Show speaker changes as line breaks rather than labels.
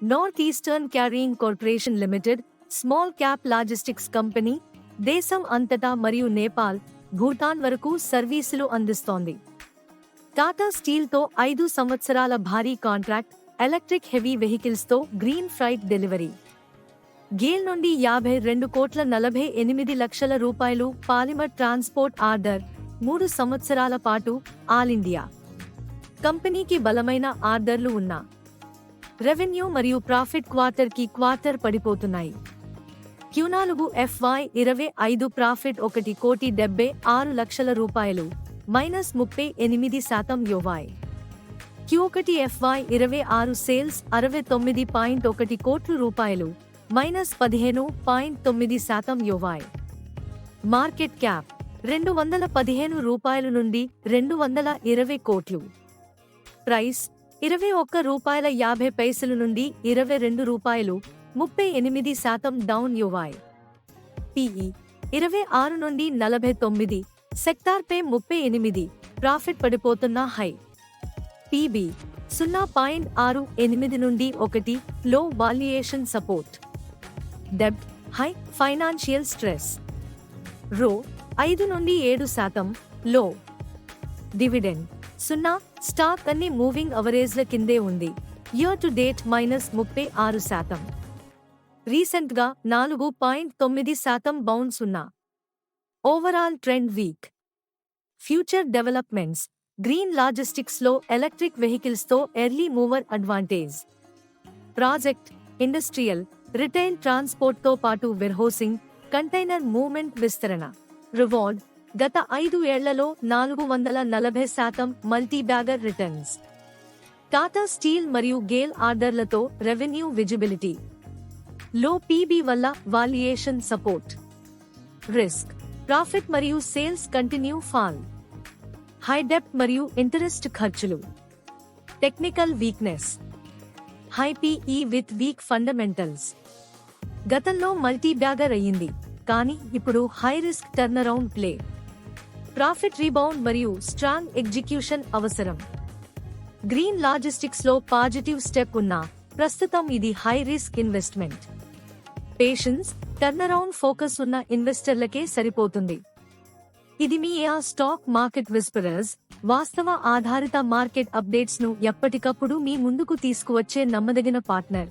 North eastern carrying corporation limited small cap logistics company దేశం అంతటా మరియు నేపాల్, భూటాన్ వరకు సర్వీసులు అందిస్తోంది. టాటా స్టీల్తో 5 సంవత్సరాల భారీ కాంట్రాక్ట్, ఎలక్ట్రిక్ హెవీ వెహికల్స్తో గ్రీన్ ఫ్రైట్ డెలివరీ. గేల్ నుండి 52,48,00,000 రూపాయలు పాలిమర్ ట్రాన్స్పోర్ట్ ఆర్డర్, 3 సంవత్సరాల పాటు ఆల్ ఇండియా. కంపెనీకి బలమైన ఆర్డర్లు ఉన్నా రెవెన్యూ మరియు ప్రాఫిట్ క్వార్టర్ పడిపోతున్నాయి. Q4 FY25 ప్రాఫిట్ 1,76,00,000 రూపాయలు, -38% YoY. Q1 FY26 సేల్స్ 69.1 కోట్ల రూపాయలు, -15.9% YoY. మార్కెట్ క్యాప్ ₹215 నుండి 220 కోట్లు. ప్రైస్ ₹21.50 నుండి ₹22, 38% డౌన్ YoY. PE 26 నుండి 49, సెక్టార్ పే 38, ప్రాఫిట్ పడిపోతున్న హై. PB 0.68 నుండి 1, లో వాల్యుయేషన్ సపోర్ట్. డెబ్ట్ హై, ఫైనాన్షియల్ స్ట్రెస్. ROE 5 నుండి 7%, లో. డివిడెండ్ 0, స్టాక్ అన్ని మూవింగ్ అవరేజ్ల కిందే ఉంది. Year to date -36%. రీసెంట్గా 4.9% బౌన్స్ ఉన్నా. Overall trend weak. Future developments. Green లాజిస్టిక్స్లో ఎలక్ట్రిక్ వెహికల్స్తో early mover advantage. Project, industrial, retail ట్రాన్స్పోర్ట్తో పాటు వెర్హౌసింగ్, కంటైనర్ మూవ్మెంట్ విస్తరణ. రివార్డ్ గత 5 ఏళ్లలో 440% మల్టీబ్యాగర్ రిటర్న్స్. టాటా స్టీల్ మరియు గేల్ ఆర్డర్లతో రెవెన్యూ విజిబిలిటీ. లో పీబీ వల్ల వాల్యుయేషన్ సపోర్ట్. రిస్క్, ప్రాఫిట్ మరియు సేల్స్ కంటిన్యూ ఫాల్. హై డెప్ట్ మరియు ఇంటరెస్ట్ ఖర్చులు. Technical weakness. High PE with week fundamentals. గతంలో మల్టీబ్యాగర్ అయ్యింది, కానీ ఇప్పుడు high risk turnaround play. Profit rebound మరియు స్ట్రాంగ్ ఎగ్జిక్యూషన్ అవసరం. గ్రీన్ లాజిస్టిక్స్లో పాజిటివ్ స్టెప్ ఉన్నా ప్రస్తుతం ఇది high risk investment. Patience, turnaround focus ఉన్న ఇన్వెస్టర్లకే సరిపోతుంది. ఇది మీ స్టాక్ మార్కెట్ విస్పరర్స్, వాస్తవ ఆధారిత మార్కెట్ అప్డేట్స్ ను ఎప్పటికప్పుడు మీ ముందుకు తీసుకువచ్చే నమ్మదగిన పార్ట్నర్.